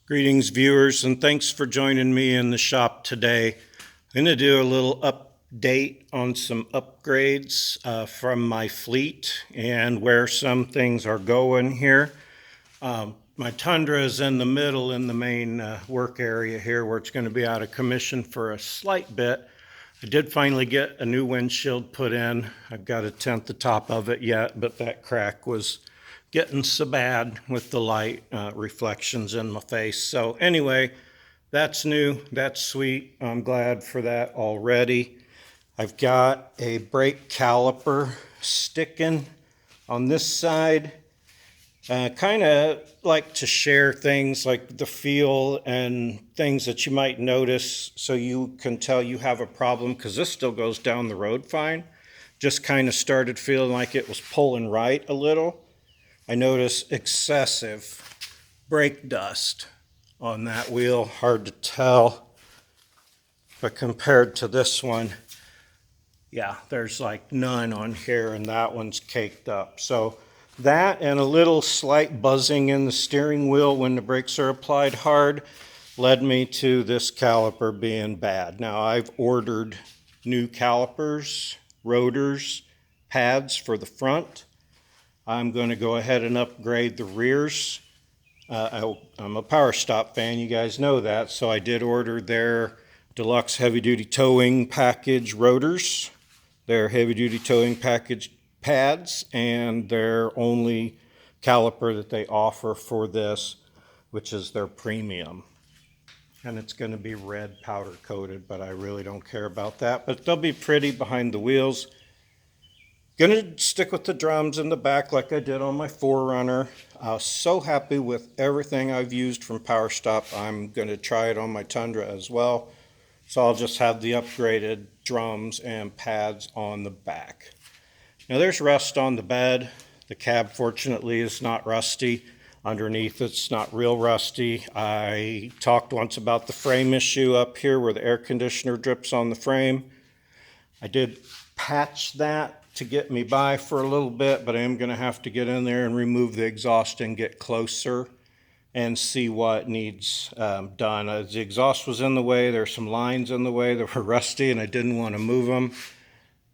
Greetings, viewers, and thanks for joining me in the shop today. I'm going to do a little update on some upgrades from my fleet and where some things are going here. My Tundra is in the middle in the main work area here where it's going to be out of commission for a slight bit. I did finally get a new windshield put in. I've got to tint the top of it yet, but that crack was getting so bad with the light reflections in my face. So anyway, that's new. That's sweet. I'm glad for that already. I've got a brake caliper sticking on this side. Kind of like to share things like the feel and things that you might notice so you can tell you have a problem, because this still goes down the road fine. Just kind of started feeling like it was pulling right a little. I noticed excessive brake dust on that wheel. Hard to tell, but compared to this one, yeah, there's like none on here, and that one's caked up. So that and a little slight buzzing in the steering wheel when the brakes are applied hard led me to this caliper being bad. Now I've ordered new calipers, rotors, pads for the front. I'm going to go ahead and upgrade the rears. I'm a Power Stop fan, you guys know that, so I did order their deluxe heavy-duty towing package rotors, their heavy-duty towing package pads, and their only caliper that they offer for this, which is their premium. And it's going to be red powder coated, but I really don't care about that. But they'll be pretty behind the wheels. Gonna stick with the drums in the back like I did on my 4Runner. So happy with everything I've used from Power Stop. I'm gonna try it on my Tundra as well. So I'll just have the upgraded drums and pads on the back. Now there's rust on the bed. The cab fortunately is not rusty. Underneath it's not real rusty. I talked once about the frame issue up here where the air conditioner drips on the frame. I did patch that to get me by for a little bit, but I am going to have to get in there and remove the exhaust and get closer and see what needs done. The exhaust was in the way. There's some lines in the way that were rusty, and I didn't want to move them.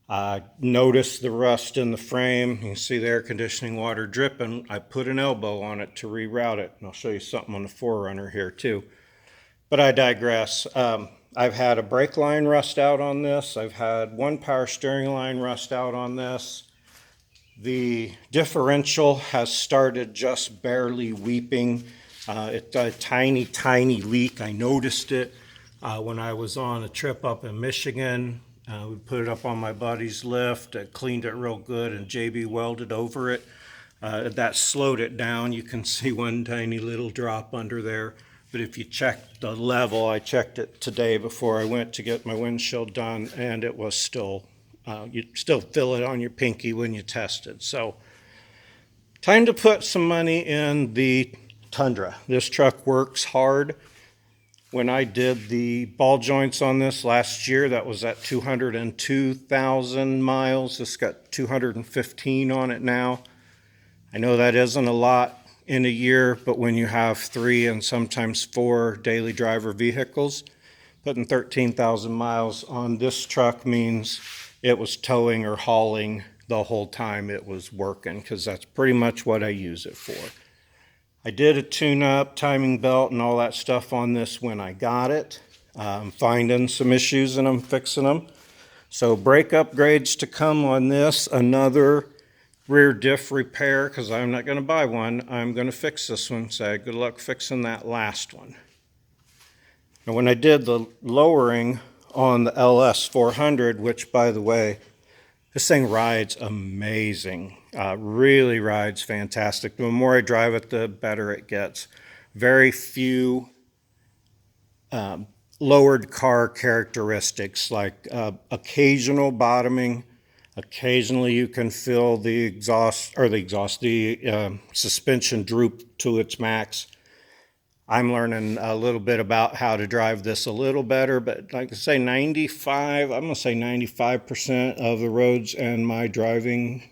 I noticed the rust in the frame. You can see the air conditioning water dripping. I put an elbow on it to reroute it, and I'll show you something on the 4Runner here too. But I digress. I've had a brake line rust out on this. I've had one power steering line rust out on this. The differential has started just barely weeping. It's a tiny, tiny leak. I noticed it when I was on a trip up in Michigan. We put it up on my buddy's lift. I cleaned it real good and JB welded over it. That slowed it down. You can see one tiny little drop under there. But if you check the level, I checked it today before I went to get my windshield done, and it was still, you still feel it on your pinky when you test it. So time to put some money in the Tundra. This truck works hard. When I did the ball joints on this last year, that was at 202,000 miles. This got 215 on it now. I know that isn't a lot in a year, but when you have 3 and sometimes 4 daily driver vehicles, putting 13,000 miles on this truck means it was towing or hauling the whole time it was working, because that's pretty much what I use it for. I did a tune-up, timing belt, and all that stuff on this when I got it. I'm finding some issues and I'm fixing them. So brake upgrades to come on this. Another rear diff repair, because I'm not going to buy one. I'm going to fix this one. So good luck fixing that last one. Now when I did the lowering on the LS400, which by the way, this thing rides amazing. Really rides fantastic. The more I drive it, the better it gets. Very few lowered car characteristics, like occasional bottoming. Occasionally you can feel the suspension droop to its max. I'm learning a little bit about how to drive this a little better, but like I say, I'm going to say 95% of the roads and my driving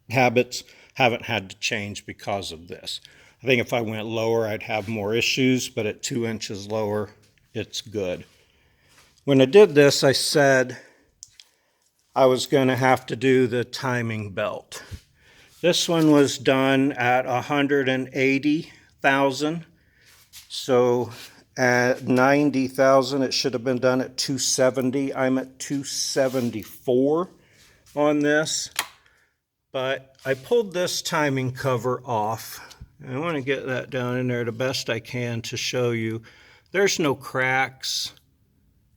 habits haven't had to change because of this. I think if I went lower, I'd have more issues, but at 2 inches lower, it's good. When I did this, I said I was going to have to do the timing belt. This one was done at 180,000. So at 90,000, it should have been done at 270. I'm at 274 on this. But I pulled this timing cover off. I want to get that down in there the best I can to show you. There's no cracks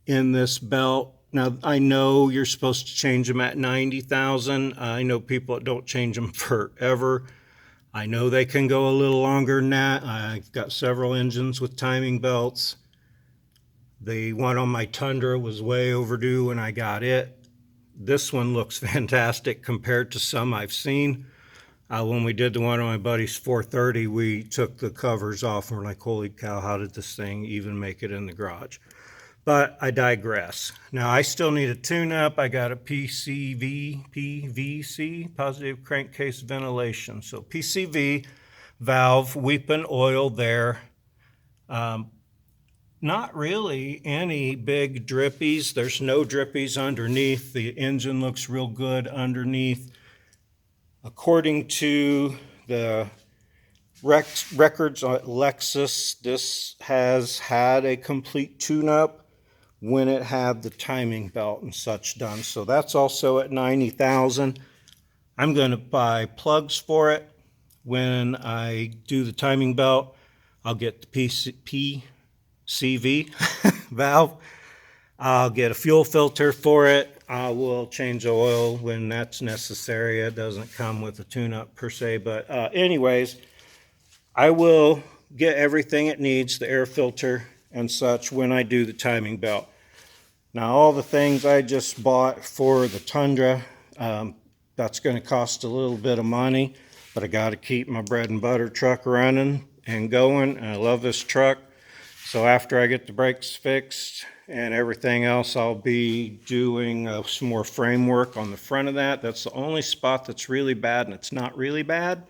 in this belt. Now, I know you're supposed to change them at 90,000. I know people that don't change them forever. I know they can go a little longer than that. I've got several engines with timing belts. The one on my Tundra was way overdue when I got it. This one looks fantastic compared to some I've seen. When we did the one on my buddy's 430, we took the covers off and we're like, holy cow, how did this thing even make it in the garage? But I digress. Now, I still need a tune-up. I got a PVC, positive crankcase ventilation. So PCV valve, weeping oil there. Not really any big drippies. There's no drippies underneath. The engine looks real good underneath. According to the records on Lexus, this has had a complete tune-up when it had the timing belt and such done. So that's also at 90,000. I'm going to buy plugs for it. When I do the timing belt, I'll get the PCV valve. I'll get a fuel filter for it. I will change the oil when that's necessary. It doesn't come with a tune-up per se, but anyways, I will get everything it needs, the air filter and such, when I do the timing belt. Now, all the things I just bought for the Tundra, that's going to cost a little bit of money, but I got to keep my bread and butter truck running and going, and I love this truck. So after I get the brakes fixed and everything else, I'll be doing some more framework on the front of that. That's the only spot that's really bad, and it's not really bad.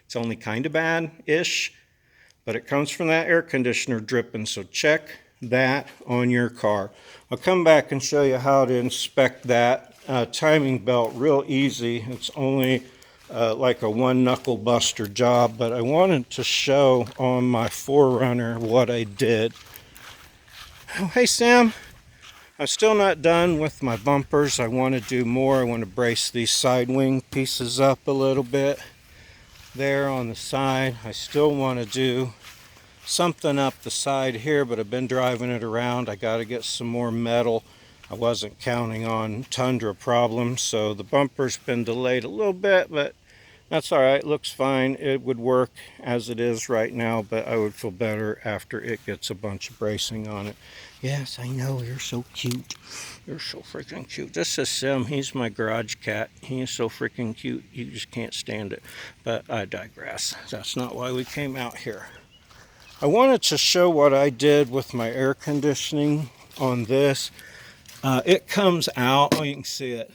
It's only kind of bad-ish, but it comes from that air conditioner dripping, so check that on your car. I'll come back and show you how to inspect that timing belt real easy. It's only like a one knuckle buster job, but I wanted to show on my 4Runner what I did. Oh, hey Sam, I'm still not done with my bumpers. I want to do more. I want to brace these side wing pieces up a little bit there on the side. I still want to do something up the side here, but I've been driving it around. I got to get some more metal. I wasn't counting on Tundra problems, so the bumper's been delayed a little bit, but that's all right. Looks fine. It would work as it is right now, but I would feel better after it gets a bunch of bracing on it. Yes, I know. You're so cute. You're so freaking cute. This is Sim. He's my garage cat. He is so freaking cute. You just can't stand it. But I digress. That's not why we came out here. I wanted to show what I did with my air conditioning on this. It comes out. Oh, you can see it.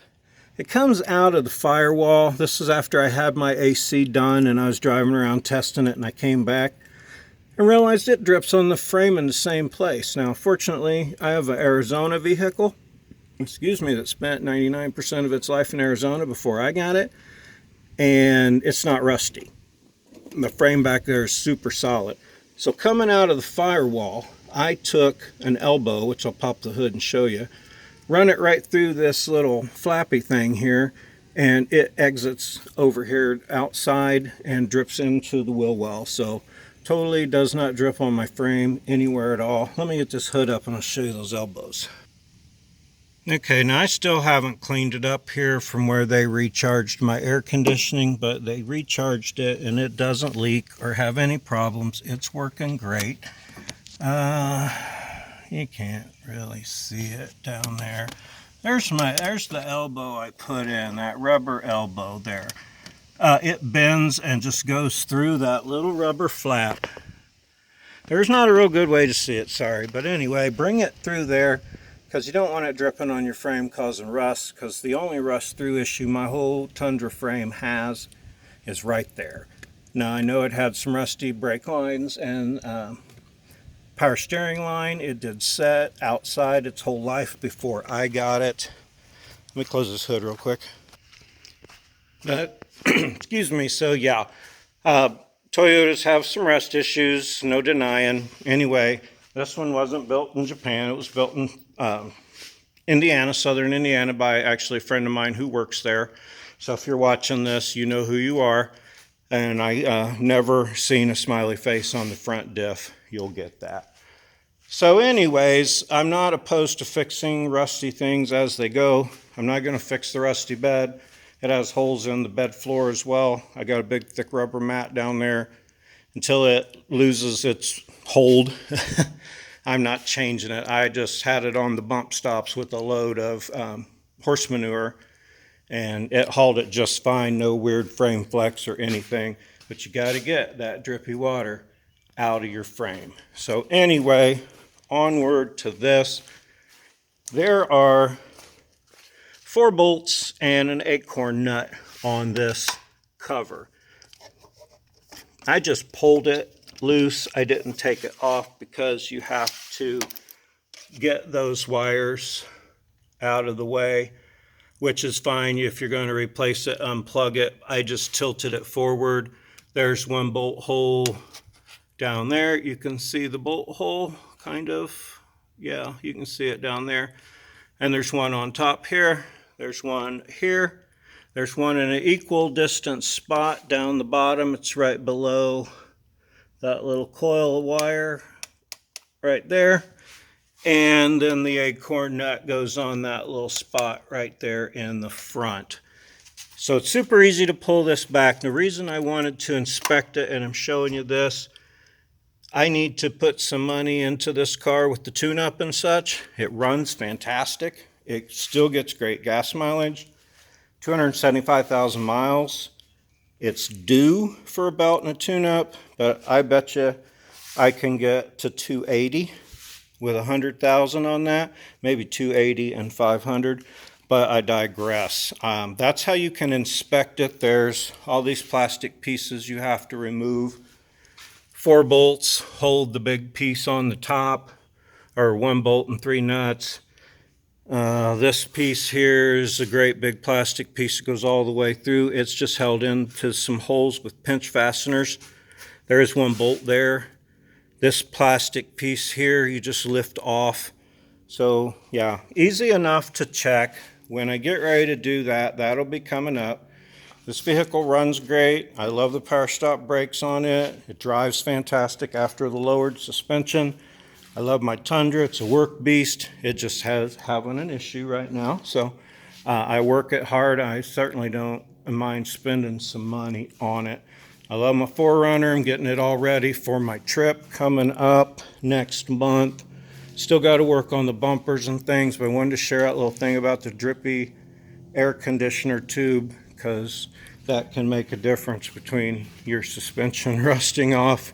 It comes out of the firewall. This is after I had my AC done and I was driving around testing it, and I came back and realized it drips on the frame in the same place. Now, fortunately, I have an Arizona vehicle, that spent 99% of its life in Arizona before I got it, and it's not rusty. The frame back there is super solid. So coming out of the firewall, I took an elbow, which I'll pop the hood and show you, run it right through this little flappy thing here, and it exits over here outside and drips into the wheel well. So totally does not drip on my frame anywhere at all. Let me get this hood up and I'll show you those elbows. Okay, now I still haven't cleaned it up here from where they recharged my air conditioning, but they recharged it and it doesn't leak or have any problems. It's working great. You can't really see it down there. There's the elbow I put in, that rubber elbow there. It bends and just goes through that little rubber flap. There's not a real good way to see it, sorry. But anyway, bring it through there, because you don't want it dripping on your frame causing rust, because the only rust through issue my whole Tundra frame has is right there. Now I know it had some rusty brake lines and power steering line. It did set outside its whole life before I got it. Let me close this hood real quick. But, excuse me, so yeah, Toyotas have some rust issues, no denying. Anyway, this one wasn't built in Japan. It was built in Indiana, southern Indiana, by actually a friend of mine who works there. So if you're watching this, you know who you are. And I never seen a smiley face on the front diff. You'll get that. So anyways, I'm not opposed to fixing rusty things as they go. I'm not going to fix the rusty bed. It has holes in the bed floor as well. I got a big thick rubber mat down there. Until it loses its hold, I'm not changing it. I just had it on the bump stops with a load of horse manure, and it hauled it just fine. No weird frame flex or anything. But you got to get that drippy water out of your frame. So anyway, onward to this. There are 4 bolts and an acorn nut on this cover. I just pulled it loose. I didn't take it off because you have to get those wires out of the way, which is fine. If you're going to replace it, unplug it. I just tilted it forward. There's one bolt hole down there. You can see the bolt hole, kind of. Yeah, you can see it down there. And there's one on top here. There's one here. There's one in an equal distance spot down the bottom. It's right below that little coil of wire right there. And then the acorn nut goes on that little spot right there in the front. So it's super easy to pull this back. The reason I wanted to inspect it, and I'm showing you this, I need to put some money into this car with the tune-up and such. It runs fantastic. It still gets great gas mileage. 275,000 miles. It's due for a belt and a tune-up, but I bet you I can get to 280 with 100,000 on that, maybe 280 and 500, but I digress. That's how you can inspect it. There's all these plastic pieces you have to remove. 4 bolts hold the big piece on the top, or 1 bolt and 3 nuts. This piece here is a great big plastic piece that goes all the way through. It's just held into some holes with pinch fasteners. There is 1 bolt there. This plastic piece here, you just lift off. So yeah, easy enough to check. When I get ready to do that, that'll be coming up. This vehicle runs great. I love the power stop brakes on it. It drives fantastic after the lowered suspension. I love my Tundra. It's a work beast. It just having an issue right now. So I work it hard. I certainly don't mind spending some money on it. I love my 4Runner. I'm getting it all ready for my trip coming up next month. Still got to work on the bumpers and things, but I wanted to share that little thing about the drippy air conditioner tube, because that can make a difference between your suspension rusting off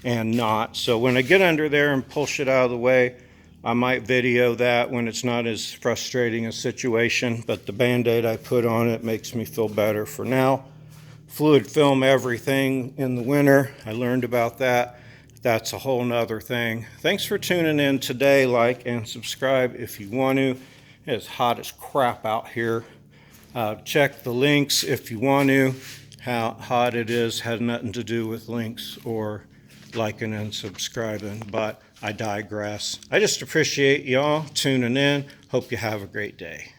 and not. So when I get under there and pull shit out of the way, I might video that when it's not as frustrating a situation, but the Band-Aid I put on it makes me feel better for now. Fluid film everything in the winter. I learned about that. That's a whole nother thing. Thanks for tuning in today. Like and subscribe if you want to. It's hot as crap out here. Check the links if you want to. How hot it is has nothing to do with links or liking and subscribing, but I digress. I just appreciate y'all tuning in. Hope you have a great day.